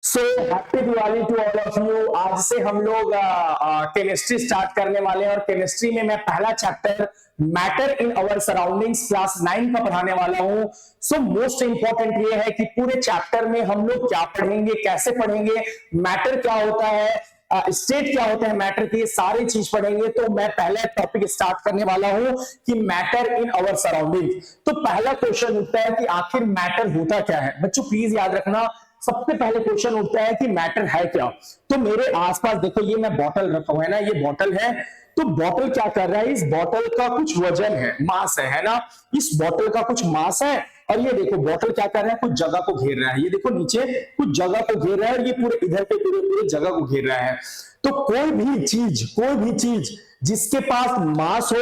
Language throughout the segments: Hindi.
So happy Diwali to all of you. आज से हम लोग केमिस्ट्री स्टार्ट करने वाले हैं और केमिस्ट्री में मैं पहला chapter matter in our surroundings class 9 का पढ़ाने वाला हूं। सो मोस्ट इंपॉर्टेंट ये है कि पूरे चैप्टर में हम लोग क्या पढ़ेंगे, कैसे पढ़ेंगे, मैटर क्या होता है, स्टेट क्या होता है मैटर की, सारी चीज पढ़ेंगे। तो मैं पहला टॉपिक स्टार्ट करने वाला हूं कि मैटर इन अवर सराउंडिंग। तो पहला क्वेश्चन उठता है कि आखिर मैटर होता क्या है। बच्चों प्लीज याद रखना, सबसे पहले क्वेश्चन उठता है कि मैटर है क्या। तो मेरे आसपास देखो, ये मैं बॉटल रखा हुआ है ना, ये बॉटल है। तो बॉटल क्या कर रहा है, इस बॉटल का कुछ वजन है, मास है ना। इस बॉटल का कुछ मास है और ये देखो बॉटल क्या कर रहा है, कुछ जगह को घेर रहा है। ये देखो नीचे कुछ जगह को घेर रहा है और ये पूरे इधर पे पूरे जगह को घेर रहा है। तो कोई भी चीज जिसके पास मास हो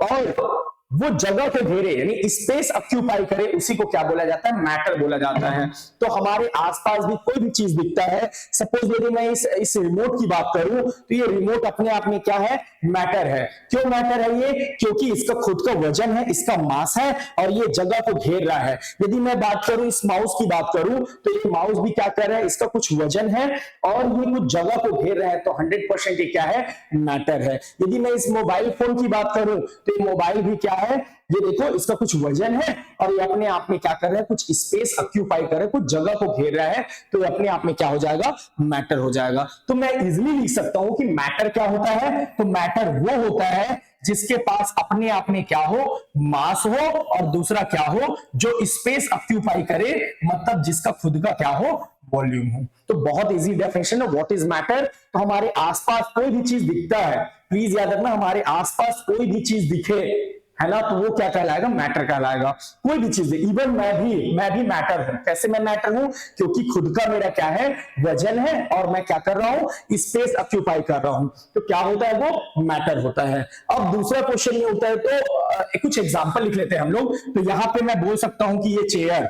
और वो जगह को घेरे यानी स्पेस ऑक्यूपाई करे, उसी को क्या बोला जाता है, मैटर बोला जाता है। तो हमारे आसपास भी कोई भी चीज दिखता है, सपोज यदि मैं इस रिमोट की बात करूं तो ये रिमोट अपने आप में क्या है, मैटर है। क्यों मैटर है ये, क्योंकि इसका खुद का वजन है, इसका मास है और ये जगह को घेर रहा है। यदि मैं बात करूं, इस माउस की बात करूं तो ये माउस भी क्या कर रहा है, इसका कुछ वजन है और ये कुछ जगह को घेर रहा है। तो 100% ये क्या है, मैटर है। यदि मैं इस मोबाइल फोन की बात करूं तो ये मोबाइल भी क्या है, ये देखो इसका कुछ वजन है और ये अपने आप में क्या कर रहा है, कुछ स्पेस ऑक्यूपाई कर रहा है, कुछ जगह को घेर रहा है। तो ये अपने आप में क्या हो जाएगा, मैटर हो जाएगा। तो मैं इजीली लिख सकता हूं कि मैटर क्या होता है, तो मैटर वो होता है जिसके पास अपने आप में क्या हो, मास हो और दूसरा क्या हो, जो स्पेस ऑक्यूपाई करे, मतलब जिसका खुद का क्या हो, वॉल्यूम हो। तो बहुत इजी डेफिनेशन है व्हाट इज मैटर। तो हमारे आसपास कोई भी चीज दिखता है, प्लीज याद रखना, हमारे आसपास कोई भी चीज दिखे है ना, तो वो क्या कहलाएगा, मैटर कहलाएगा। कोई भी चीज, इवन मैं भी मैटर हूं। कैसे मैं मैटर हूं, क्योंकि खुद का मेरा क्या है, वजन है और मैं क्या कर रहा हूं, स्पेस ऑक्यूपाई कर रहा हूं। तो क्या होता है, वो मैटर होता है। अब दूसरा क्वेश्चन ये होता है, तो कुछ एग्जांपल लिख लेते हैं हम लोग। तो यहां पे मैं बोल सकता हूं कि ये चेयर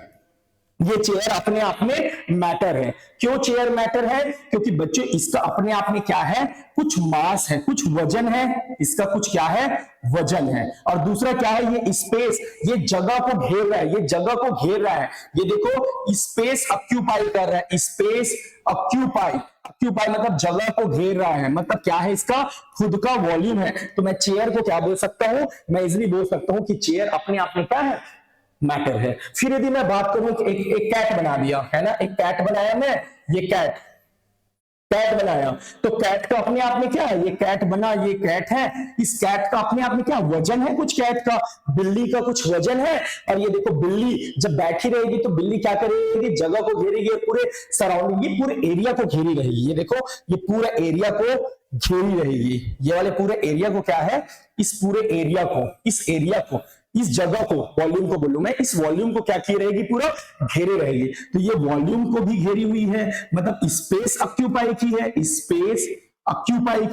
अपने आप में मैटर है। क्यों चेयर मैटर है, क्योंकि बच्चों इसका अपने आप में क्या है, कुछ मास है, कुछ वजन है, इसका कुछ क्या है, वजन है। और दूसरा क्या है, ये स्पेस, ये जगह को घेर रहा है, ये जगह को घेर रहा है। ये देखो स्पेस ऑक्यूपाई कर रहा है, स्पेस ऑक्यूपाई मतलब जगह को घेर रहा है, मतलब क्या है, इसका खुद का वॉल्यूम है। तो मैं चेयर को क्या बोल सकता हूं, मैं इजीली बोल सकता हूं कि चेयर अपने आप में क्या है, मैटर है। फिर यदि मैं बात करूं कि एक कैट बना दिया है ना, एक कैट बनाया मैं, ये कैट बनाया। तो कैट का अपने आप में क्या है, ये कैट बना, ये कैट है। इस कैट का अपने आप में क्या वजन है, कुछ कैट का, बिल्ली का कुछ वजन है। और ये देखो बिल्ली जब बैठी रहेगी तो बिल्ली क्या करेगी, जगह को घेरेगी, पूरे सराउंडिंग, ये पूरे एरिया को घेरी रहेगी। ये देखो ये पूरा एरिया को घेरी रहेगी, ये वाले पूरे एरिया को क्या है, इस पूरे एरिया को, इस जगह को, वॉल्यूम को बोलूं मैं, इस वॉल्यूम को क्या की रहेगी, पूरा घेरे रहेगी। तो ये वॉल्यूम को भी घेरी हुई है, मतलब स्पेस ऑक्यूपाई की है, स्पेस ऑक्यूपाई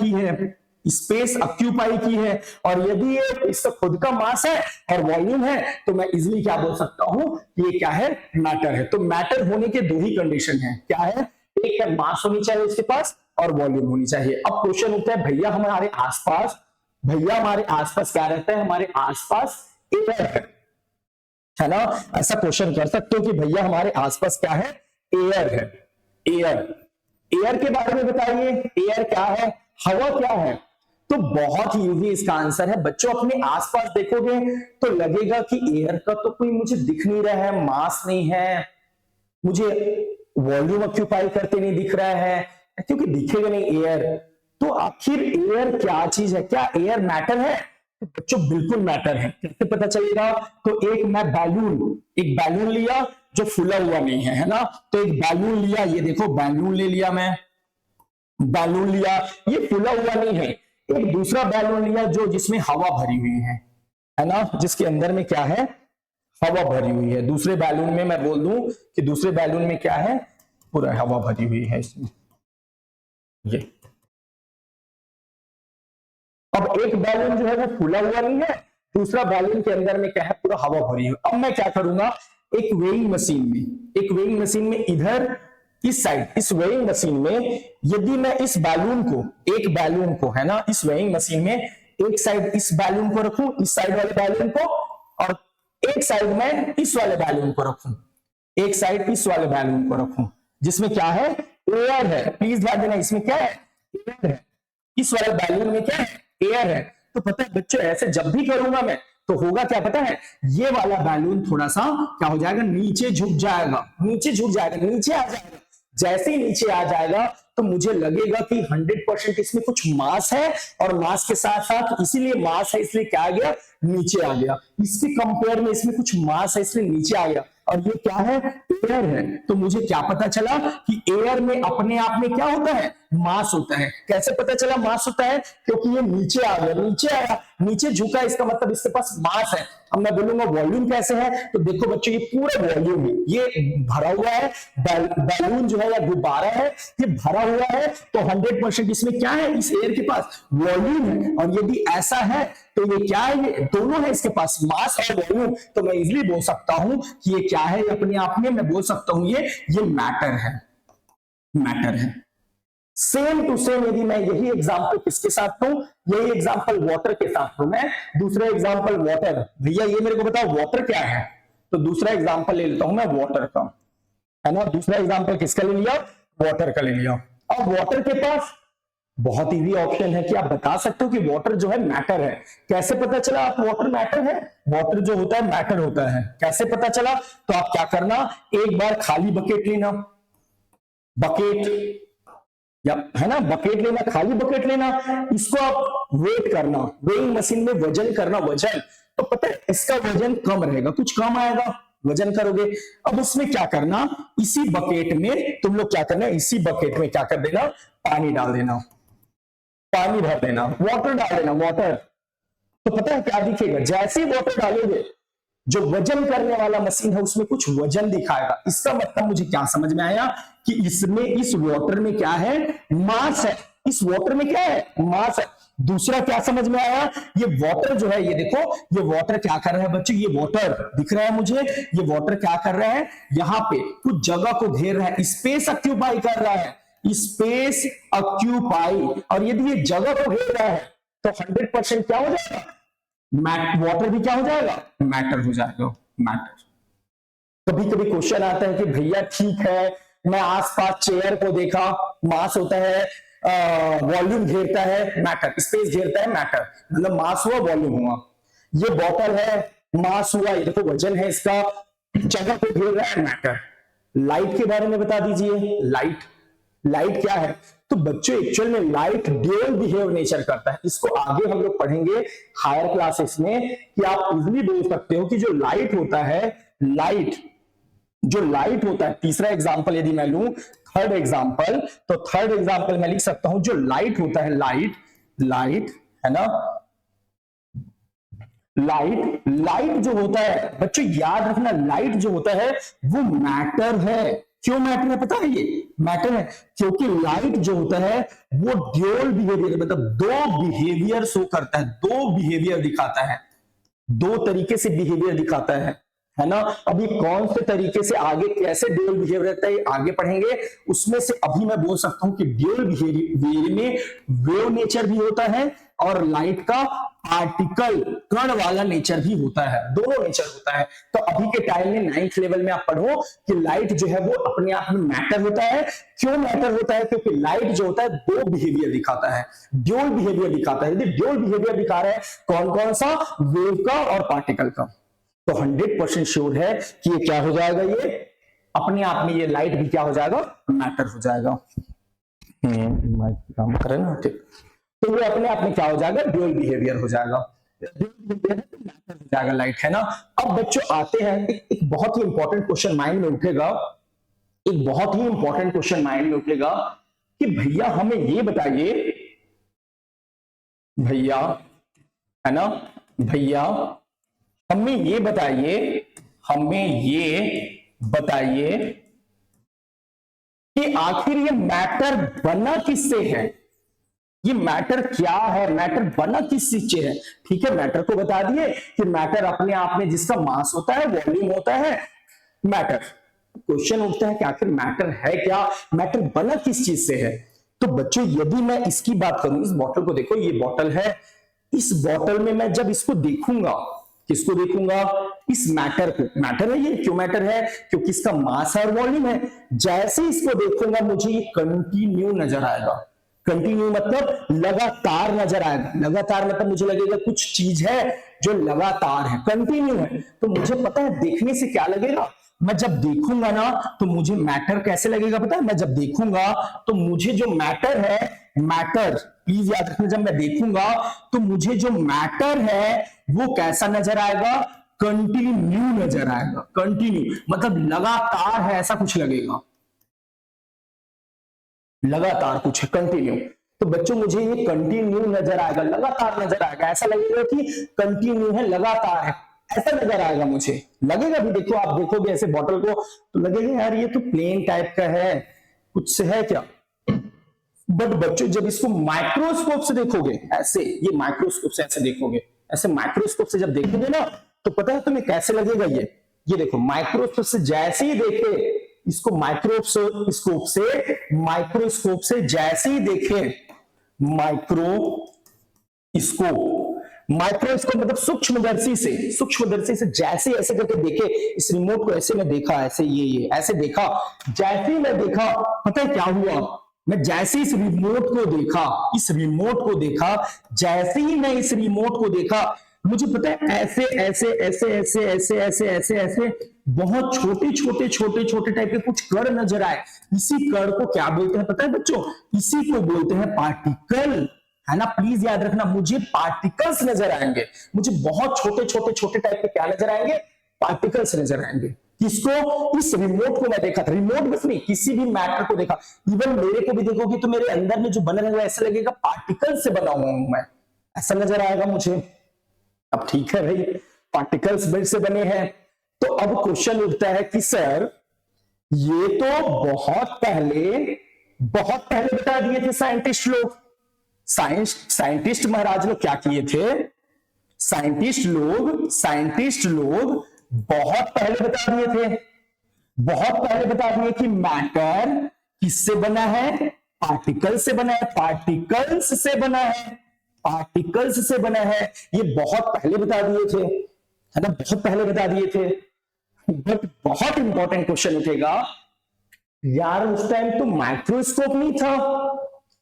की है। और यदि ये इसका खुद का मास है और वॉल्यूम है, तो मैं इजीली क्या बोल सकता हूं, ये क्या है, मैटर है। तो मैटर होने के दो ही कंडीशन है, क्या है, एक है मास होनी चाहिए इसके पास और वॉल्यूम होनी चाहिए। अब क्वेश्चन उठता है, भैया हमारे आसपास क्या रहता है, हमारे आसपास एयर है ना। ऐसा क्वेश्चन कर सकते हो कि भैया हमारे आसपास क्या है, एयर है। एयर के बारे में बताइए, एयर क्या है, हवा क्या है। तो बहुत ही इजी इसका आंसर है। बच्चों अपने आसपास देखोगे तो लगेगा कि एयर का तो कोई मुझे दिख नहीं रहा है, मास नहीं है, मुझे वॉल्यूम ऑक्यूपाई करते नहीं दिख रहा है, क्योंकि दिखेगा नहीं एयर। तो आखिर एयर क्या चीज है, क्या एयर मैटर है, बच्चों बिल्कुल मैटर है। कैसे पता चलेगा, तो एक बैलून लिया जो फूला हुआ नहीं है ना। तो एक बैलून लिया, ये देखो बैलून ले लिया मैं, बैलून लिया, ये फूला हुआ नहीं है। एक दूसरा बैलून लिया जो जिसमें हवा भरी हुई है ना, जिसके अंदर में क्या है, हवा भरी हुई है। दूसरे बैलून में मैं बोल दूं कि दूसरे बैलून में क्या है, पूरा हवा भरी हुई है इसमें, ये। अब एक बैलून जो है वो फूला हुआ नहीं है, दूसरा बैलून के अंदर में क्या है, पूरा हवा भरी हुई। अब मैं क्या करूंगा, एक वेइंग मशीन में इधर इस साइड, इस वेइंग मशीन में यदि मैं इस बैलून को, एक बैलून को है ना, इस वेइंग मशीन में एक साइड इस बैलून को रखूं, इस साइड वाले बैलून को, और एक साइड में इस वाले बैलून को रखूं, जिसमें क्या है, एयर है, प्लीज ध्यान देना, इसमें क्या है, एयर है, इस वाले बैलून में क्या है, एयर है। तो पता है बच्चों ऐसे जब भी करूंगा मैं तो होगा क्या पता है, ये वाला बैलून थोड़ा सा क्या हो जाएगा, नीचे झुक जाएगा, नीचे झुक जाएगा, नीचे आ जाएगा। जैसे ही नीचे आ जाएगा तो मुझे लगेगा कि 100% इसमें कुछ मास है, और मास के साथ साथ इसीलिए मास है इसलिए क्या आ गया, नीचे आ गया। इसके कंपेयर में इसमें कुछ मास है इसलिए नीचे आ गया, और ये क्या है, एयर है। तो मुझे क्या पता चला कि एयर में अपने आप में क्या होता है, मास होता है। कैसे पता चला मास होता है, क्योंकि ये नीचे आ गया, नीचे आया, नीचे झुका, इसका मतलब इसके पास मास है। अब मैं बोलूंगा वॉल्यूम कैसे है, तो देखो बच्चों ये पूरा वॉल्यूम है, ये भरा हुआ है, बैलून जो है या गुब्बारा है ये भरा हुआ है, तो 100% इसमें क्या है, इस एयर के पास वॉल्यूम है। और यदि ऐसा है तो ये क्या है, ये दोनों है इसके पास, मास और वॉल्यूम। तो मैं इजीली बोल सकता हूं कि ये क्या है, अपने आप में मैं बोल सकता हूं ये मैटर है, मैटर है। सेम टू सेम यदि मैं यही एग्जांपल किसके साथ हूं, यही एग्जांपल वाटर के साथ हूं, मैं दूसरा एग्जांपल वाटर, भैया ये मेरे को बताओ वाटर क्या है, तो दूसरा एग्जांपल ले लेता हूं मैं वाटर का, है ना। दूसरा एग्जांपल किसका ले लिया, वाटर का ले लिया। अब वाटर के पास बहुत इजी ऑप्शन है कि आप बता सकते हो कि वाटर जो है मैटर है। कैसे पता चला आप वाटर मैटर है, वाटर जो होता है मैटर होता है, कैसे पता चला, तो आप क्या करना, एक बार खाली बकेट लेना, बकेट या है ना, बकेट लेना, खाली बकेट लेना, इसको आप वेट करना, वेइंग मशीन में वजन करना, वजन, तो पता है इसका वजन कम रहेगा, कुछ कम आएगा, वजन करोगे। अब उसमें क्या करना, इसी बकेट में तुम लोग क्या करना, इसी बकेट में क्या कर देना, पानी डाल देना, पानी भर देना, वाटर डाल देना, वाटर। तो पता है क्या दिखेगा, जैसे ही वाटर डालोगे जो वजन करने वाला मशीन है उसमें कुछ वजन दिखाएगा। इसका मतलब मुझे क्या समझ में आया कि इसमें, इस वाटर में क्या है, मास है, इस वाटर में क्या है, मास है। दूसरा क्या समझ में आया, ये वाटर जो है, ये देखो ये वाटर क्या कर रहा है बच्चों, ये वाटर दिख रहा है मुझे, ये वाटर क्या कर रहा है, यहां पे कुछ जगह को घेर रहा है, स्पेस ऑक्यूपाई कर रहा है, स्पेस ऑक्यूपाई। और यदि ये जगह को घेर रहा है तो 100% क्या हो जाएगा, वाटर भी क्या हो जाएगा, मैटर हो जाएगा, मैटर। कभी कभी क्वेश्चन आता है कि भैया ठीक है, मैं आसपास चेयर को देखा, मास होता है, वॉल्यूम घेरता है, मैटर, स्पेस घेरता है, मैटर, मतलब मास हुआ वॉल्यूम हुआ। ये बॉटल है, मास हुआ, ये देखो वजन है इसका, जगह को घेर रहा है, मैटर। लाइट के बारे में बता दीजिए, लाइट, लाइट क्या है, तो बच्चों एक्चुअल में लाइट ड्यूअल बिहेव नेचर करता है। इसको आगे हम लोग पढ़ेंगे हायर क्लासेस में कि आप इजीली बोल सकते हो कि जो लाइट होता है, लाइट, जो लाइट होता है, तीसरा एग्जांपल यदि मैं लूं, थर्ड एग्जांपल, तो थर्ड एग्जांपल मैं लिख सकता हूं जो लाइट होता है, लाइट, लाइट है ना, लाइट, लाइट जो होता है बच्चों याद रखना, लाइट जो होता है वो मैटर है। क्यों मैटर है पता है, ये मैटर है क्योंकि लाइट जो होता है वो ड्यूअल बिहेवियर, मतलब दो बिहेवियर शो करता है, दो बिहेवियर दिखाता है, दो तरीके से बिहेवियर दिखाता है ना। अभी कौन से तरीके से आगे कैसे ड्यूअल बिहेवियर रहता है आगे पढ़ेंगे, उसमें से अभी मैं बोल सकता हूं कि ड्यूअल बिहेवियर में वेव नेचर भी होता है और लाइट का पार्टिकल कण वाला नेचर भी होता है, दोनों नेचर होता है। तो अभी के टाइम में 9th लेवल में आप पढ़ो कि लाइट जो है वो अपने आप में मैटर होता है। क्यों मैटर होता है, क्योंकि लाइट जो होता है दो बिहेवियर दिखाता है, ड्यूअल बिहेवियर दिखाता है। यदि ड्यूअल बिहेवियर दिखा रहा है कौन कौन सा, वेव का और पार्टिकल का, तो 100% श्योर है कि ये क्या हो जाएगा, ये अपने आप में ये लाइट भी क्या हो जाएगा, मैटर हो जाएगा। काम करे ना, ठीक, तो ये अपने आप में क्या हो जाएगा, ड्यूअल बिहेवियर हो जाएगा, मैटर हो जाएगा लाइट, है ना। अब बच्चों आते हैं एक बहुत ही इंपॉर्टेंट क्वेश्चन माइंड में उठेगा, एक बहुत ही इंपॉर्टेंट क्वेश्चन माइंड में उठेगा कि भैया हमें ये बताइए, भैया है ना, भैया हमें ये बताइए, हमें ये बताइए कि आखिर ये मैटर बना किससे है, ये मैटर क्या है, मैटर बना किस चीज से है। ठीक है, मैटर को बता दिए कि मैटर अपने आप में जिसका मास होता है, वॉल्यूम होता है, मैटर। क्वेश्चन उठता है कि आखिर मैटर है क्या, मैटर बना किस चीज से है। तो बच्चों यदि मैं इसकी बात करूं, इस बॉटल को देखो, ये बॉटल है, इस बॉटल में मैं जब इसको देखूंगा, किसको देखूंगा, इस मैटर को, मैटर है ये, क्यों मैटर है, क्योंकि इसका मास और वॉल्यूम है। जैसे इसको देखूंगा मुझे ये कंटिन्यू नजर आएगा। कंटिन्यू मतलब लगातार नजर आएगा। लगातार मतलब मुझे लगेगा कुछ चीज है जो लगातार है, कंटिन्यू है। तो मुझे पता है देखने से क्या लगेगा, मैं जब देखूंगा ना तो मुझे मैटर कैसे लगेगा पता है, मैं जब देखूंगा तो मुझे जो मैटर है, मैटर प्लीज याद रखना, जब मैं देखूंगा तो मुझे जो मैटर है वो कैसा नजर आएगा, कंटिन्यू नजर आएगा। कंटिन्यू मतलब लगातार है ऐसा कुछ लगेगा, लगातार कुछ है, कंटिन्यू। तो बच्चों मुझे ये कंटिन्यू नजर आएगा, लगातार नजर आएगा, ऐसा लगेगा कि कंटिन्यू है, लगातार है, ऐसा नजर आएगा मुझे। लगेगा भी, देखो आप देखोगे ऐसे बॉटल को तो लगेगा यार ये तो प्लेन टाइप का है, कुछ से है क्या। बट बच्चों जब इसको माइक्रोस्कोप से देखोगे, ऐसे ये माइक्रोस्कोप से ऐसे देखोगे, ऐसे माइक्रोस्कोप से जब देखोगे ना तो पता है तुम्हें कैसे लगेगा ये देखो माइक्रोस्कोप से जैसे ही देखे इसको, माइक्रोस्कोप से जैसे ही देखे, माइक्रोस्कोप मतलब सूक्ष्मदर्शी से जैसे ऐसे करके देखे, इस रिमोट को ऐसे मैं देखा, ऐसे ये ऐसे देखा, जैसे ही मैं देखा पता है क्या हुआ, मैं जैसे इस रिमोट को देखा, जैसे ही मैं इस रिमोट को देखा मुझे पता है ऐसे बहुत छोटे टाइप के कुछ कण नजर आए। इसी कण को क्या बोलते हैं पता है बच्चों, इसी को बोलते हैं पार्टिकल, है ना। प्लीज याद रखना, मुझे पार्टिकल्स नजर आएंगे, मुझे बहुत छोटे टाइप के क्या नजर आएंगे, पार्टिकल्स नजर आएंगे। किसको, इस रिमोट को मैं देखा था, रिमोट बस नहीं किसी भी मैटर को देखा, इवन मेरे को भी देखोगे तो मेरे अंदर में जो बना रहेगा ऐसा लगेगा पार्टिकल से बना हुआ हूं मैं, ऐसा नजर आएगा मुझे। अब ठीक है भाई, पार्टिकल्स ब्लड से बने हैं, तो अब क्वेश्चन उठता है कि सर ये तो बहुत पहले बता दिए थे साइंटिस्ट लोग। साइंटिस्ट महाराज लोग क्या किए थे, साइंटिस्ट लोग बहुत पहले बता दिए कि मैटर किससे बना है, पार्टिकल से बना है, पार्टिकल्स से बना है। ये बहुत पहले बता दिए थे, है ना, बहुत पहले बता दिए थे। बट बहुत इंपॉर्टेंट क्वेश्चन उठेगा, यार उस टाइम तो माइक्रोस्कोप नहीं था,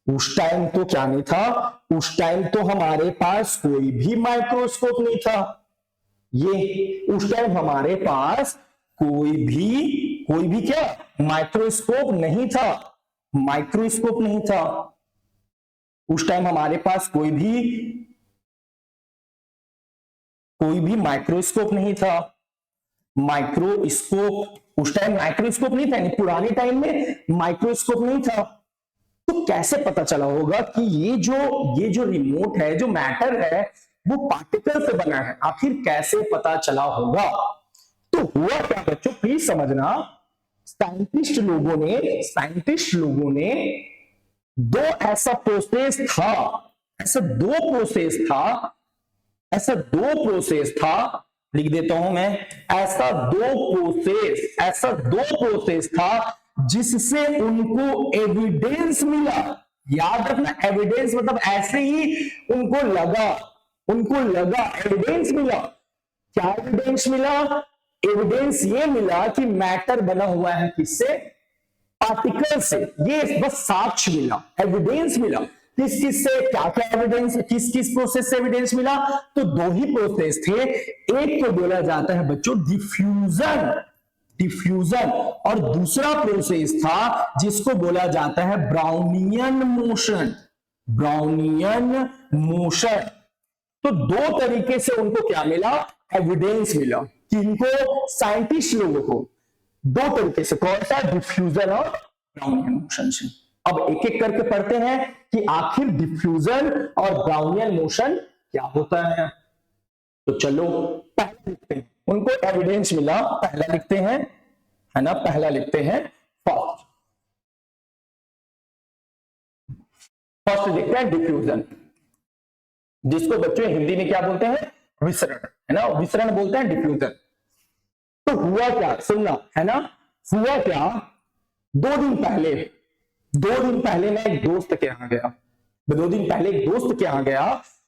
उस टाइम तो क्या नहीं था, उस टाइम तो हमारे पास कोई भी माइक्रोस्कोप नहीं था। ये उस टाइम हमारे पास कोई भी क्या माइक्रोस्कोप नहीं था, उस टाइम हमारे पास कोई भी माइक्रोस्कोप नहीं था। उस टाइम माइक्रोस्कोप नहीं था, पुराने टाइम में माइक्रोस्कोप नहीं था। तो कैसे पता चला होगा कि ये जो रिमोट है, जो मैटर है वो पार्टिकल से बना है, आखिर कैसे पता चला होगा। तो हुआ क्या बच्चों प्लीज समझना, साइंटिस्ट लोगों ने दो ऐसा प्रोसेस था, लिख देता हूं मैं, ऐसा दो प्रोसेस था जिससे उनको एविडेंस मिला। याद रखना, एविडेंस मतलब ऐसे ही उनको लगा एविडेंस मिला। क्या एविडेंस मिला, एविडेंस ये मिला कि मैटर बना हुआ है किससे, पार्टिकल से। ये बस साक्ष्य मिला, एविडेंस मिला। किस से, क्या एविडेंस, किस प्रोसेस से एविडेंस मिला, तो दो ही प्रोसेस थे। एक को बोला जाता है बच्चों डिफ्यूजन, और दूसरा प्रोसेस था जिसको बोला जाता है ब्राउनियन मोशन। तो दो तरीके से उनको क्या मिला, एविडेंस मिला। किनको, साइंटिस्ट लोगों को, दो तरीके से, कौन सा, डिफ्यूजन और ब्राउनियन मोशन से। अब एक एक करके पढ़ते हैं कि आखिर डिफ्यूजन और ब्राउनियन मोशन क्या होता है। तो चलो पहले लिखते हैं, उनको एविडेंस मिला, पहला लिखते हैं, है ना, पहला लिखते हैं फर्स्ट लिखते हैं डिफ्यूजन, जिसको बच्चों हिंदी में क्या बोलते हैं, विसरण, है ना, विसरण बोलते हैं डिफ्यूजन। तो हुआ क्या, सुनना, है ना, हुआ क्या, दो दिन पहले मैं एक दोस्त के यहां गया,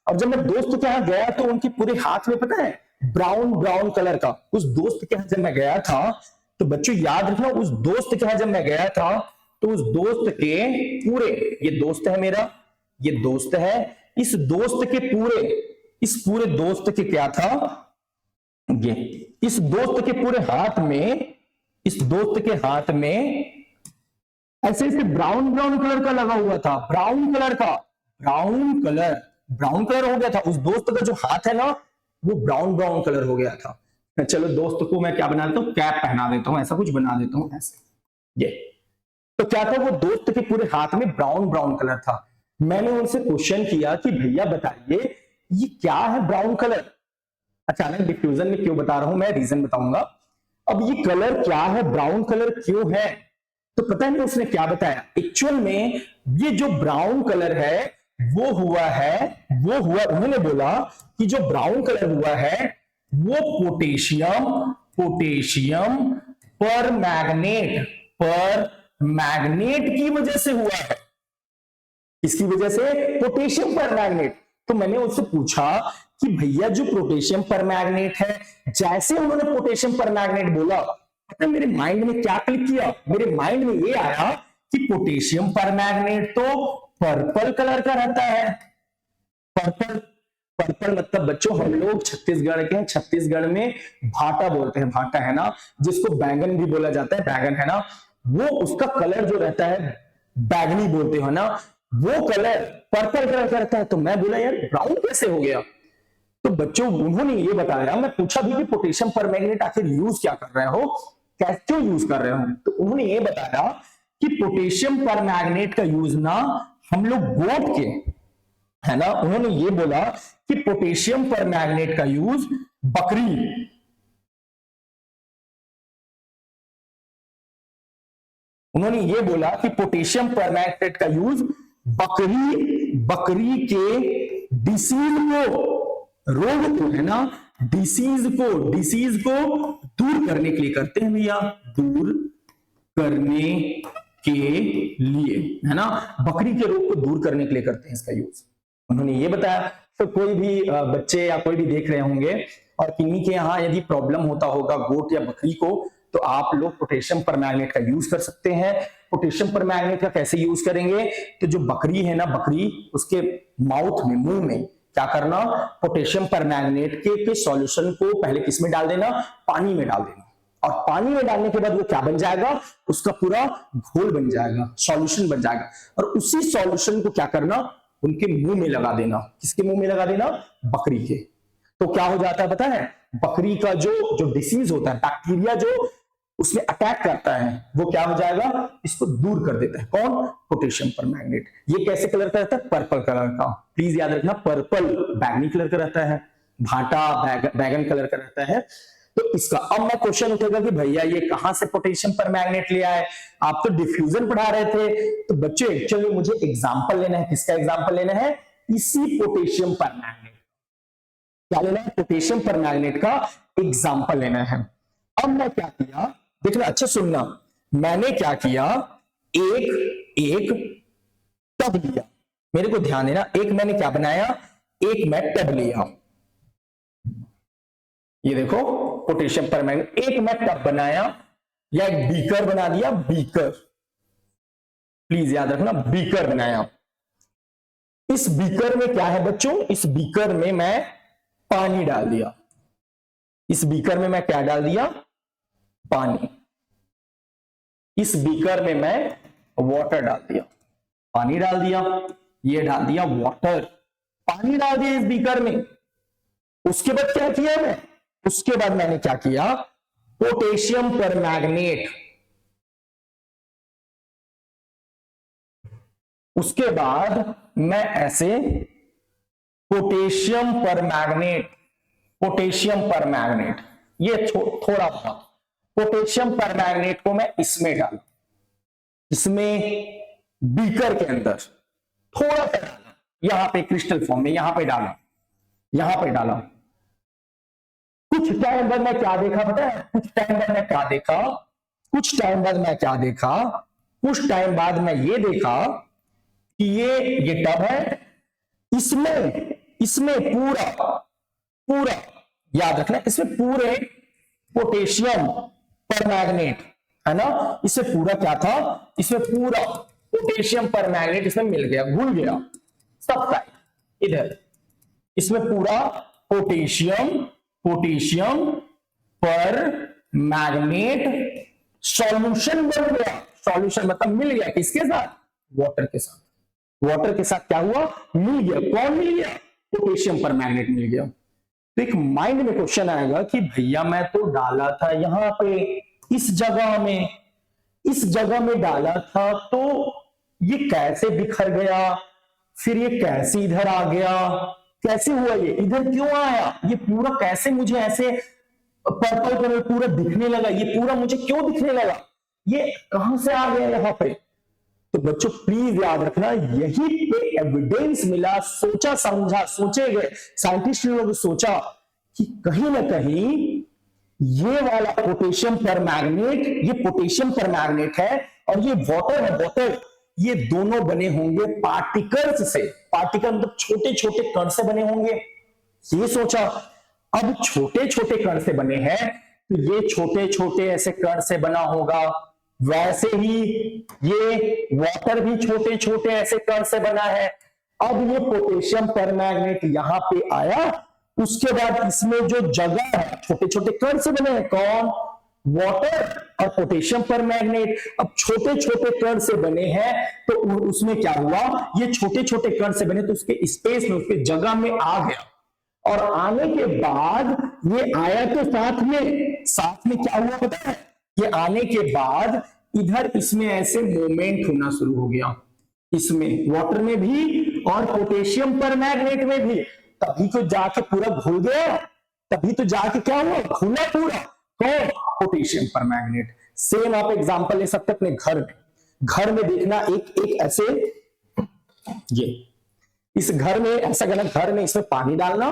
और जब मैं दोस्त के यहां गया तो उनके पूरे हाथ में पता है ब्राउन ब्राउन कलर का। उस दोस्त के यहां जब मैं गया था, तो बच्चों याद रखना, उस दोस्त के यहां जब मैं गया था तो उस दोस्त के पूरे, ये दोस्त है मेरा, ये दोस्त है, इस दोस्त के पूरे, इस पूरे दोस्त के क्या था, ये इस दोस्त के पूरे हाथ में, इस दोस्त के हाथ में ऐसे ऐसे ब्राउन ब्राउन कलर का लगा हुआ था, ब्राउन कलर का, ब्राउन कलर, ब्राउन कलर हो गया था। उस दोस्त का जो हाथ है ना, वो ब्राउन ब्राउन कलर हो गया था। चलो दोस्त को मैं क्या बना देता हूं, कैप पहना देता हूं, ऐसा कुछ बना देता हूं ऐसे। ये तो क्या था, वो दोस्त के पूरे हाथ में ब्राउन ब्राउन कलर था। मैंने उनसे क्वेश्चन किया कि भैया बताइए ये क्या है ब्राउन कलर। अचानक डिफ्यूजन में क्यों बता रहा हूं, मैं रीजन बताऊंगा। अब ये कलर क्या है, ब्राउन कलर क्यों है, तो पता नहीं उसने क्या बताया। एक्चुअल में ये जो ब्राउन कलर है वो हुआ उन्होंने बोला कि जो ब्राउन कलर हुआ है वो पोटेशियम पर मैग्नेट की वजह से हुआ है। किसकी वजह से, पोटेशियम पर मैग्नेट। तो मैंने उससे पूछा कि भैया जो पोटेशियम पर मैग्नेट है, जैसे उन्होंने पोटेशियम पर मैग्नेट बोला, पता मेरे माइंड में क्या क्लिक किया, मेरे माइंड में ये आया कि पोटेशियम पर मैग्नेट तो पर्पल कलर का रहता है। पर्पल मतलब बच्चों हम लोग छत्तीसगढ़ के हैं, छत्तीसगढ़ में भाटा बोलते हैं, भाटा है ना, जिसको बैंगन भी बोला जाता है, बैंगन है ना, वो उसका कलर जो रहता है बैगनी बोलते हो ना, वो कलर पर्पल कलर का रहता है। तो मैं बोला यार ब्राउन कैसे हो गया। तो बच्चों उन्होंने ये बताया, मैं पूछा भी कि पोटेशियम पर मैग्नेट आखिर यूज क्या कर रहे हो, कैसे यूज कर रहे हो। तो उन्होंने ये बताया कि पोटेशियम पर मैग्नेट का यूज ना हम लोग गोट के, है ना, उन्होंने ये बोला कि पोटेशियम पर मैग्नेट का यूज बकरी, उन्होंने ये बोला कि पोटेशियम पर मैग्नेट का यूज बकरी के डिसीज को, रोग को, है ना, डिसीज को दूर करने के लिए करते हैं भैया, दूर करने के लिए, है ना, बकरी के रोग को दूर करने के लिए करते हैं इसका यूज, उन्होंने ये बताया। तो कोई भी बच्चे या कोई भी देख रहे होंगे और किन्हीं के यहाँ यदि प्रॉब्लम होता होगा गोट या बकरी को, तो आप लोग पोटेशियम पर मैग्नेट का यूज कर सकते हैं। पोटेशियम पर मैग्नेट का कैसे यूज करेंगे, तो जो बकरी है ना, बकरी उसके माउथ में, मुंह में क्या करना, पोटेशियम पर मैग्नेट के सॉल्यूशन को पहले किस में डाल देना, पानी में डाल देना, और पानी में डालने के बाद वो क्या बन जाएगा, उसका पूरा घोल बन जाएगा, सॉल्यूशन बन जाएगा, और उसी सॉल्यूशन को क्या करना, उनके मुंह में लगा देना। किसके मुंह में लगा देना, बकरी के। तो क्या हो जाता है पता है, बकरी का जो डिसीज होता है, बैक्टीरिया जो उसमें अटैक करता है, वो क्या हो जाएगा, इसको दूर कर देता है। कौन, पोटेशियम पर मैग्नेट। ये कैसे कलर का रहता है, पर्पल कलर का, प्लीज याद रखना, पर्पल बैगनी कलर का रहता है, भाटा बैगन कलर का रहता है। तो इसका अब मैं क्वेश्चन उठेगा कि भैया ये कहां से पोटेशियम पर मैग्नेट ले आए, आप तो डिफ्यूजन पढ़ा रहे थे। तो बच्चों एक्चुअली मुझे एग्जांपल लेना है, किसका एग्जांपल लेना है, इसी पोटेशियम पर मैग्नेट, क्या लेना है, पोटेशियम पर मैग्नेट का एग्जांपल लेना है। अब मैं क्या किया, देखना अच्छा सुनना, मैंने क्या किया, एक टब लिया, मेरे को ध्यान देना, एक मैंने क्या बनाया, एक मैं टब लिया, ये देखो पोटेशियम पर मैग्नेट, एक मैं टब बनाया या एक बीकर बना दिया, बीकर, प्लीज याद रखना, बीकर बनाया। इस बीकर में क्या है बच्चों, इस बीकर में मैं पानी डाल दिया, इस बीकर में मैं क्या डाल दिया, पानी, इस बीकर में मैं वाटर डाल दिया, पानी डाल दिया, ये डाल दिया वाटर, पानी डाल दिया इस बीकर में। उसके बाद क्या किया मैं, उसके बाद मैंने क्या किया, पोटेशियम पर मैग्नेट, उसके बाद मैं ऐसे पोटेशियम पर मैग्नेट, ये थोड़ा बहुत पोटेशियम पर मैग्नेट को मैं इसमें डाला, इसमें बीकर के अंदर थोड़ा सा डाला, यहां पे क्रिस्टल फॉर्म में, यहां पे डाला, यहां पे डाला। कुछ टाइम बाद मैं क्या देखा पता है, कुछ टाइम बाद मैं क्या देखा, कुछ टाइम बाद मैं क्या देखा, कुछ टाइम बाद मैं ये देखा कि ये टब है, इसमें पूरा याद रखना, इसमें पूरे पोटेशियम परमैंगनेट है ना, इसमें पूरा क्या था, इसमें पूरा पोटेशियम परमैंगनेट इसमें मिल गया, घुल गया सब टाइप इधर, इसमें पूरा पोटेशियम पोटेशियम पर मैग्नेट सॉल्यूशन बन गया। सॉल्यूशन मतलब मिल गया किसके साथ, वाटर के साथ। वाटर के साथ क्या हुआ, मिल गया। कौन मिल गया, पोटेशियम पर मैग्नेट मिल गया। तो एक माइंड में क्वेश्चन आएगा कि भैया मैं तो डाला था यहां पे इस जगह में डाला था, तो ये कैसे बिखर गया, फिर ये कैसे इधर आ गया, कैसे हुआ, ये इधर क्यों आया, ये पूरा कैसे मुझे ऐसे पर्पल कलर पूरा दिखने लगा, ये पूरा मुझे क्यों दिखने लगा, ये कहां से आ गया यहाँ पे। तो बच्चों प्लीज याद रखना, यही पे एविडेंस मिला, सोचा समझा, सोचे गए साइंटिस्ट लोगों ने सोचा कि कहीं ना कहीं ये वाला पोटेशियम परमैंगनेट, ये पोटेशियम परमैंगनेट है और ये वाटर है, वाटर, ये दोनों बने होंगे पार्टिकल्स से। पार्टिकल मतलब छोटे छोटे कण से बने होंगे, ये सोचा। अब छोटे छोटे कण से बने हैं तो ये छोटे छोटे ऐसे कण से बना होगा, वैसे ही ये वाटर भी छोटे छोटे ऐसे कण से बना है। अब ये पोटेशियम परमैंगनेट यहां पे आया, उसके बाद इसमें जो जगह है, छोटे छोटे कण से बने हैं, कौन, वाटर और पोटेशियम परमैंगनेट। अब छोटे छोटे कण से बने हैं तो उसमें क्या हुआ, ये छोटे छोटे कण से बने तो उसके स्पेस में, उसके जगह में आ गया। और आने के बाद ये आया तो साथ में क्या हुआ पता है, ये आने के बाद इधर इसमें ऐसे मूवमेंट होना शुरू हो गया, इसमें वाटर में भी और पोटेशियम परमैंगनेट में भी। तभी तो जाके पूरा घुल गया, तभी तो जाके क्या हुआ, घुला पूरा, कौन, पोटेशियम परमैंगनेट। सेम आप एग्जांपल ले सकते अपने घर में देखना, एक ऐसे, ये इस घर में ऐसा करना, घर में इसमें पानी डालना,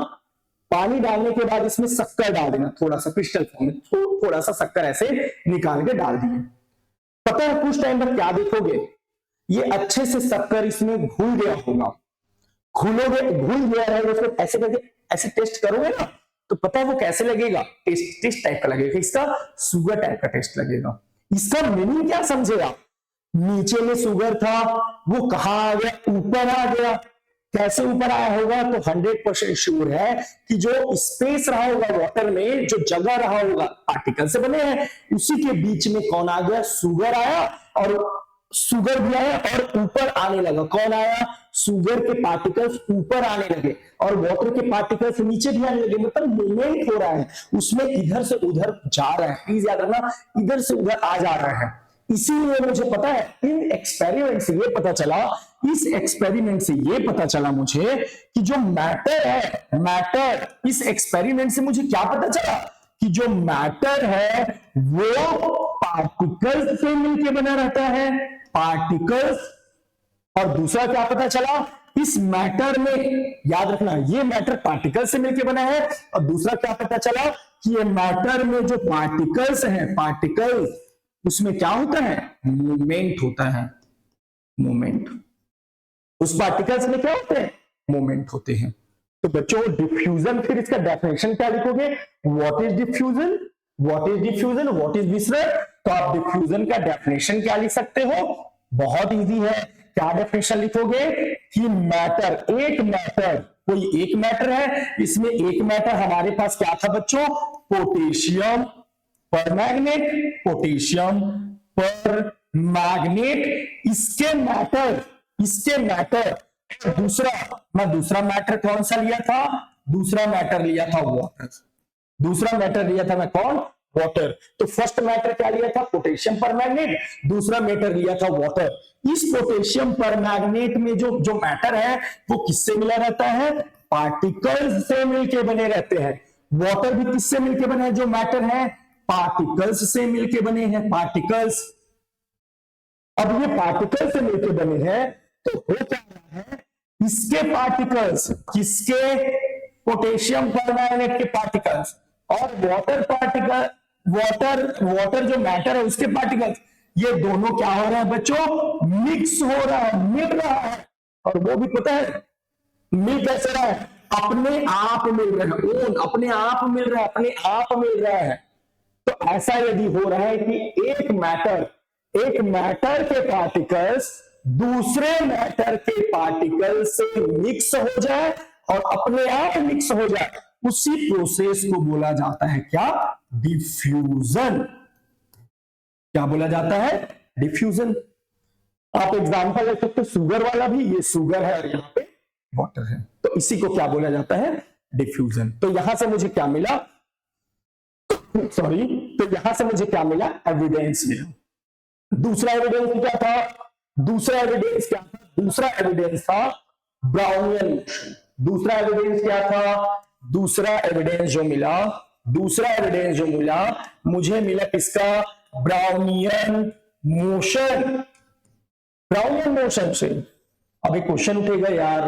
पानी डालने के बाद इसमें शक्कर डाल देना, थोड़ा सा क्रिस्टल फॉर्म में थोड़ा सा शक्कर ऐसे निकाल के डाल दिए। पता है कुछ टाइम बाद क्या देखोगे, ये अच्छे से शक्कर इसमें घुल गया होगा, घुल गया रहेगा, उसको ऐसे करके ऐसे टेस्ट करोगे ना तो पता है वो कैसे लगेगा, टेस्ट टाइप का लगेगा, इसका शुगर टाइप का टेस्ट लगेगा। इसका मीनिंग क्या समझेगा, नीचे में शुगर था वो कहां आ गया, ऊपर आ गया। कैसे ऊपर आया होगा, तो 100% श्योर है कि जो स्पेस रहा होगा वाटर में, जो जगह रहा होगा, पार्टिकल से बने हैं, उसी के बीच में कौन आ गया, शुगर आया, और शुगर भी आया और ऊपर आने लगा। कौन आया, शुगर के पार्टिकल्स ऊपर आने लगे और वाटर के पार्टिकल्स नीचे भी आने लगे, मतलब मूवमेंट हो रहा है उसमें, इधर से उधर जा रहा है। प्लीज याद रखना, इधर से उधर आ जा रहा है। इसीलिए मुझे पता है, इन एक्सपेरिमेंट से ये पता चला, इस एक्सपेरिमेंट से ये पता चला मुझे कि जो मैटर है, मैटर, इस एक्सपेरिमेंट से मुझे क्या पता चला कि जो मैटर है वो पार्टिकल्स से मिलकर बना रहता है, पार्टिकल्स। और दूसरा क्या पता चला, इस मैटर में, याद रखना ये मैटर पार्टिकल से मिलकर बना है। और दूसरा क्या पता चला कि ये मैटर में जो पार्टिकल्स हैं, पार्टिकल्स, उसमें क्या होता है, मूवमेंट होता है, मूवमेंट। उस पार्टिकल्स में क्या होते हैं, मूवमेंट होते हैं। तो बच्चों डिफ्यूजन, फिर इसका डेफिनेशन क्या लिखोगे, what is diffusion, what is diffusion, what is visceral. तो आप डिफ्यूजन का डेफिनेशन क्या लिख सकते हो, बहुत इजी है। क्या डेफिनेशन लिखोगे कि मैटर, एक मैटर, कोई एक मैटर है, इसमें एक मैटर हमारे पास क्या था बच्चों, पोटेशियम परमैंगनेट, पोटेशियम परमैंगनेट, इसके मैटर दूसरा, मैं दूसरा मैटर कौन सा लिया था, दूसरा मैटर लिया था वाटर, दूसरा मैटर लिया था मैं कौन, वाटर। तो फर्स्ट मैटर क्या लिया था, पोटेशियम परमैंगनेट, दूसरा मैटर लिया था वाटर। इस पोटेशियम परमैंगनेट में जो मैटर है वो किससे मिला रहता है, पार्टिकल्स से मिलके बने रहते हैं। वाटर भी किससे मिलके बने हैं, जो मैटर है पार्टिकल्स से मिलके बने हैं, पार्टिकल्स। अब ये पार्टिकल से मिलके बने हैं तो हो क्या रहा है, इसके पार्टिकल्स, किसके, पोटेशियम परमैंगनेट के पार्टिकल्स, और वाटर पार्टिकल, वाटर जो मैटर है उसके पार्टिकल्स, ये दोनों क्या हो रहा है बच्चों, मिक्स हो रहा है, मिल रहा है। और वो भी पता है मिल कैसे रहा है, अपने आप मिल रहे हैं, ओन अपने आप मिल रहा है, अपने आप मिल रहा है। तो ऐसा यदि हो रहा है कि एक मैटर के पार्टिकल्स दूसरे मैटर के पार्टिकल से मिक्स हो जाए और अपने आप मिक्स हो जाए, उसी प्रोसेस को बोला जाता है क्या? डिफ्यूजन। क्या बोला जाता है? डिफ्यूजन। आप एग्जांपल ले सकते हो शुगर वाला भी, ये शुगर है और यहाँ पे वाटर है, तो इसी को क्या बोला जाता है? डिफ्यूजन। तो यहां से मुझे क्या मिला? सॉरी, तो यहां से मुझे क्या मिला? एविडेंस मिला। दूसरा एविडेंस क्या था? दूसरा एविडेंस क्या था? दूसरा एविडेंस था ब्राउनियन मोशन। दूसरा एविडेंस क्या था? दूसरा एविडेंस जो मिला मुझे मिला किसका? Brownian motion. ब्राउनियन मोशन से अब एक क्वेश्चन उठेगा, यार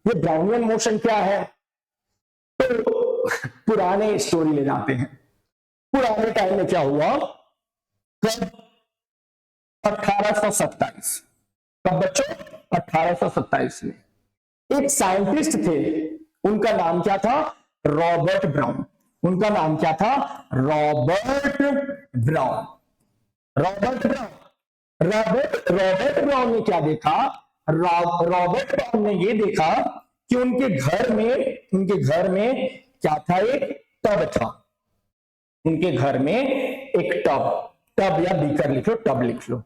ये ब्राउनियन मोशन क्या है? तो पुराने स्टोरी ले जाते हैं। पुराने टाइम में क्या हुआ? कब? 1827। कब बच्चों? 1827 में एक साइंटिस्ट थे, उनका नाम क्या था? Robert brown. उनका नाम क्या था? Robert brown. रॉबर्ट ब्राउन ने क्या देखा? रॉबर्ट ब्राउन ने ये देखा कि उनके घर में क्या था? एक टब था। उनके घर में एक टब या बीकर लिख लो, टब लिख लो।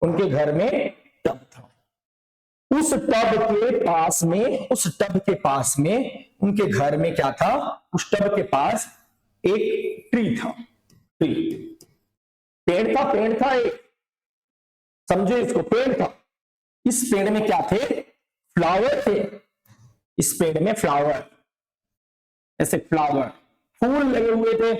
उनके घर में टब था। उस टब के पास में उनके घर में क्या था? उस टब के पास एक ट्री था। पेड़ था एक, समझो इसको, पेड़ था। इस पेड़ में क्या थे? फ्लावर थे। इस पेड़ में फ्लावर, ऐसे फ्लावर, फूल लगे हुए थे।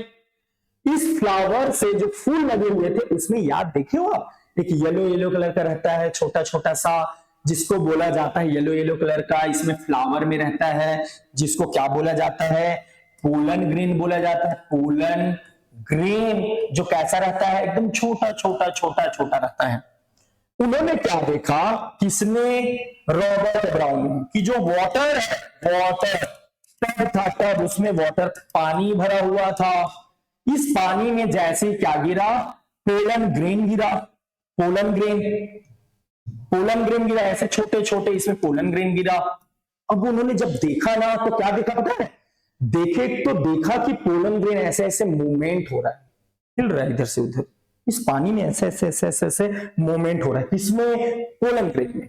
इस फ्लावर से जो फूल लगे हुए थे उसमें याद देखे हो आप, एक येलो कलर का रहता है, छोटा छोटा सा, जिसको बोला जाता है येलो कलर का, इसमें फ्लावर में रहता है, जिसको क्या बोला जाता है? पोलन ग्रेन बोला जाता है। पोलन ग्रेन जो कैसा रहता है? एकदम छोटा छोटा रहता है। उन्होंने क्या देखा? किसने? रॉबर्ट ब्राउन ने, कि जो वाटर टब था, टब, उसमें वाटर पानी भरा हुआ था। इस पानी में जैसे क्या गिरा? पोलन ग्रेन गिरा। पोलन ग्रेन गिरा, ऐसे छोटे छोटे इसमें पोलन ग्रेन गिरा। अब उन्होंने जब देखा ना, तो क्या देखा पता है? देखा कि पोलन ग्रेन ऐसे ऐसे मूवमेंट हो रहा है, हिल रहा है इधर से उधर, इस पानी में ऐसे ऐसे मूवमेंट हो रहा है। किसमें? पोलन ग्रेन में।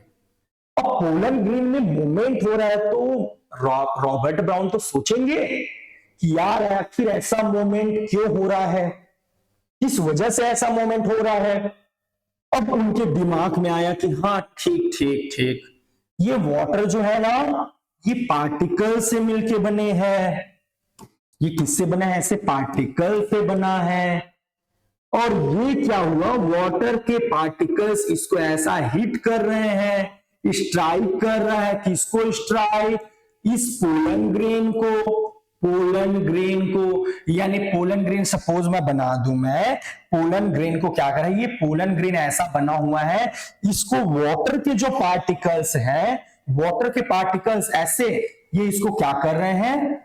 अब पोलन ग्रेन में मूवमेंट हो रहा है तो रॉबर्ट ब्राउन तो सोचेंगे कि यार आखिर ऐसा मूवमेंट क्यों हो रहा है, किस वजह से ऐसा मूवमेंट हो रहा है। अब उनके दिमाग में आया कि हाँ ठीक, ये वाटर जो है ना, ये पार्टिकल से मिलके बने हैं। ये किससे बना है? ऐसे पार्टिकल से बना है। और ये क्या हुआ? वाटर के पार्टिकल्स इसको ऐसा हिट कर रहे हैं, स्ट्राइक कर रहा है। किसको स्ट्राइक? इस पोलन ग्रेन को, यानी पोलन ग्रेन सपोज मैं बना दूं, मैं पोलन ग्रेन को क्या कर रहा है? ये पोलन ग्रेन ऐसा बना हुआ है, इसको वाटर के जो पार्टिकल्स हैं, वाटर के पार्टिकल्स ऐसे ये इसको क्या कर रहे हैं?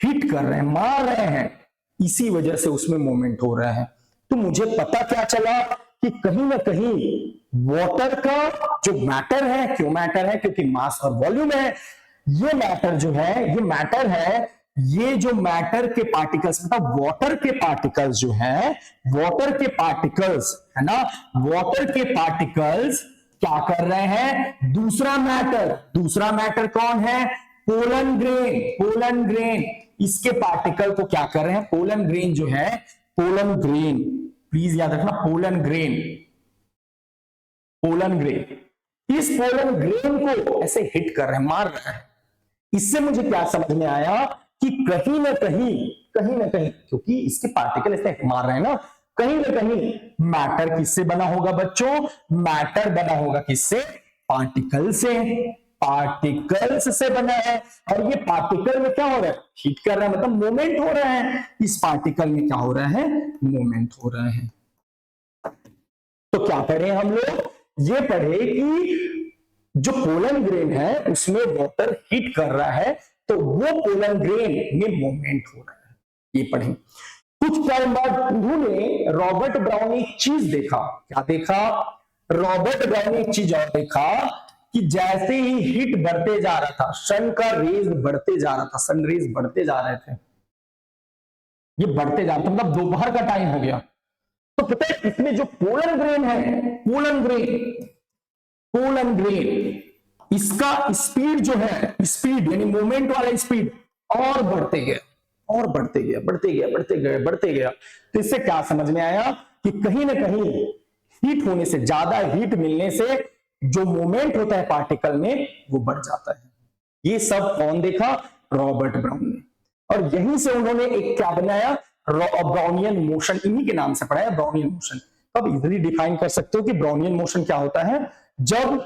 हिट कर रहे हैं, मार रहे हैं। इसी वजह से उसमें मूवमेंट हो रहा है। तो मुझे पता क्या चला कि कहीं ना कहीं वाटर का जो मैटर है, क्यों मैटर है? क्योंकि मास और वॉल्यूम है। ये मैटर जो है, ये जो मैटर के पार्टिकल्स, मतलब वाटर के पार्टिकल्स जो है, वाटर के पार्टिकल्स है ना, वाटर के पार्टिकल्स क्या कर रहे हैं? दूसरा मैटर कौन है? Pollen grain. इसके पार्टिकल को क्या कर रहे हैं? पोलन ग्रेन जो है, पोलन ग्रेन, प्लीज याद रखना, पोलन ग्रेन। इस पोलन ग्रेन को ऐसे हिट कर रहे हैं, मार रहे हैं। इससे मुझे क्या समझ में आया कि कहीं ना कहीं क्योंकि इसके पार्टिकल ऐसे मार रहे हैं ना, कहीं ना कहीं मैटर किससे बना होगा बच्चों? मैटर बना होगा किससे? पार्टिकल्स से बना है। और ये पार्टिकल में क्या हो रहा है? हिट कर रहा है, मतलब मूवमेंट हो रहा है। इस पार्टिकल में क्या हो रहा है? मूवमेंट हो रहा है। तो क्या पढ़े हम लोग? ये पढ़े कि जो पोलन ग्रेन है उसमें वाटर हिट कर रहा है, तो वो पोलन ग्रेन में मूवमेंट हो रहा है, ये पढ़ें। कुछ टाइम बाद उन्होंने रॉबर्ट ब्राउन एक चीज देखा, क्या देखा? रॉबर्ट ब्राउन एक चीज और देखा कि जैसे ही हीट बढ़ते जा रहा था, सन का रेज बढ़ते जा रहा था, सन रेज बढ़ते जा रहे थे, ये बढ़ते जा रहा था, मतलब दोपहर का टाइम हो गया, तो पता है इसमें जो पोलन ग्रेन है, पोलन ग्रेन इसका स्पीड जो है, स्पीड यानी मूवमेंट वाला स्पीड और बढ़ते गया, और बढ़ते गया, बढ़ते गया, बढ़ते गया, बढ़ते गया। तो इससे क्या समझ में आया कि कहीं ना कहीं हीट होने से, ज्यादा हीट मिलने से जो मूवमेंट होता है पार्टिकल में वो बढ़ जाता है। ये सब कौन देखा? रॉबर्ट ब्राउन ने। और यहीं से उन्होंने एक क्या बनाया? ब्राउनियन मोशन, इन्हीं के नाम से पढ़ा है ब्राउनियन मोशन। अब इजीली डिफाइन कर सकते हो कि ब्राउनियन मोशन क्या होता है? जब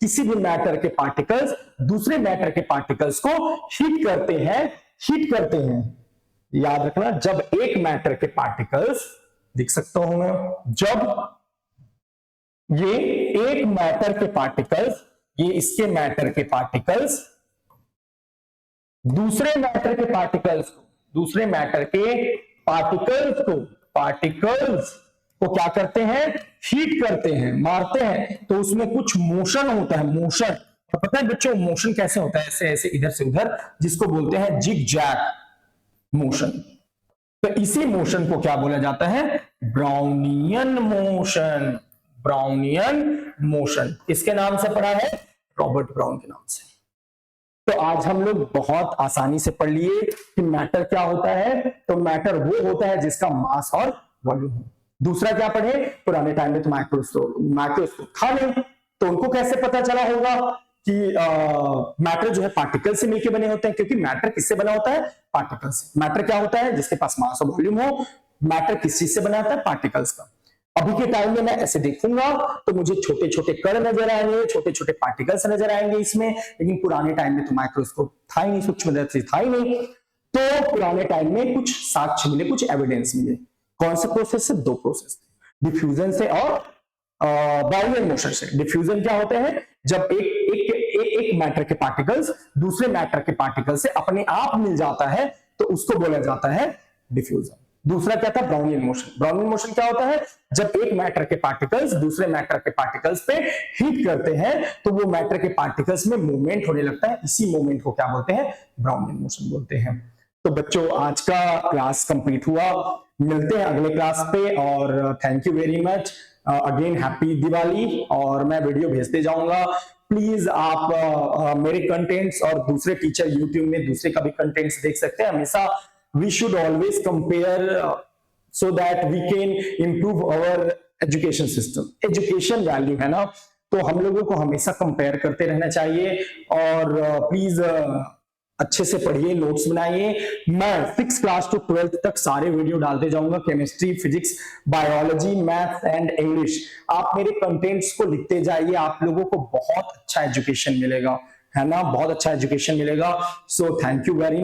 किसी भी मैटर के पार्टिकल्स दूसरे मैटर के पार्टिकल्स को हीट करते हैं, याद रखना, जब एक मैटर के पार्टिकल्स, लिख सकता हूं मैं, जब ये एक मैटर के पार्टिकल्स, ये इसके मैटर के पार्टिकल्स दूसरे मैटर के पार्टिकल्स को क्या करते हैं? हीट करते हैं, मारते हैं, तो उसमें कुछ मोशन होता है, मोशन। तो पता है बच्चों मोशन कैसे होता है? ऐसे ऐसे इधर से उधर, जिसको बोलते हैं जिग जैग मोशन। तो इसी मोशन को क्या बोला जाता है? Brownian motion. ब्राउनियन मोशन किसके नाम से पढ़ा है? रॉबर्ट ब्राउन के नाम से। तो आज हम लोग बहुत आसानी से पढ़ लिए कि मैटर क्या होता है। तो मैटर वो होता है जिसका मास और वॉल्यूम हो। दूसरा क्या पढ़े? पुराने टाइम में तो माइक्रोस्कोप था नहीं, तो उनको कैसे पता चला होगा कि मैटर जो है पार्टिकल से मिलकर बने होते हैं? क्योंकि मैटर किससे बना होता है? पार्टिकल से। मैटर क्या होता है? जिसके पास मास और वॉल्यूम हो। मैटर किस चीज से बना होता है? पार्टिकल्स का। अभी के टाइम में मैं ऐसे देखूंगा तो मुझे छोटे छोटे कण नजर आएंगे, छोटे छोटे पार्टिकल्स नजर आएंगे इसमें, लेकिन पुराने टाइम में तो माइक्रोस्कोप था ही नहीं, सूक्ष्मदर्शी था ही नहीं। तो पुराने टाइम में कुछ साक्ष्य मिले, कुछ एविडेंस मिले। कौन से प्रोसेस से? दो प्रोसेस थे, डिफ्यूजन से और ब्राउनियन मोशन से। डिफ्यूजन क्या होता है? जब एक मैटर के पार्टिकल्स दूसरे मैटर के पार्टिकल से अपने आप मिल जाता है तो उसको बोला जाता है डिफ्यूजन। दूसरा क्या था? Brownian motion. ब्राउनियन मोशन क्या होता है? जब एक मैटर के पार्टिकल्स दूसरे मैटर के पार्टिकल्स पे हीट करते हैं तो वो मैटर के पार्टिकल्स में मूवमेंट होने लगता है। इसी मूवमेंट को क्या बोलते हैं? ब्राउनियन मोशन बोलते हैं। तो बच्चों आज का क्लास कंप्लीट हुआ, मिलते हैं अगले क्लास पे, और thank you very much again, happy Diwali. और मैं वीडियो भेजते जाऊंगा। प्लीज आप मेरे कंटेंट्स और दूसरे टीचर यूट्यूब में दूसरे का भी कंटेंट्स देख सकते हैं। हमेशा we should always compare so that we can improve our education system. Education value है ना, तो हम लोगों को हमेशा कंपेयर करते रहना चाहिए। और प्लीज अच्छे से पढ़िए, नोट्स बनाइए। मैं 6th क्लास टू 12th तक सारे वीडियो डालते जाऊंगा, chemistry, physics, biology, maths and English. आप मेरे कंटेंट्स को लिखते जाइए, आप लोगों को बहुत अच्छा एजुकेशन मिलेगा, है ना, बहुत अच्छा एजुकेशन मिलेगा। So thank you very much.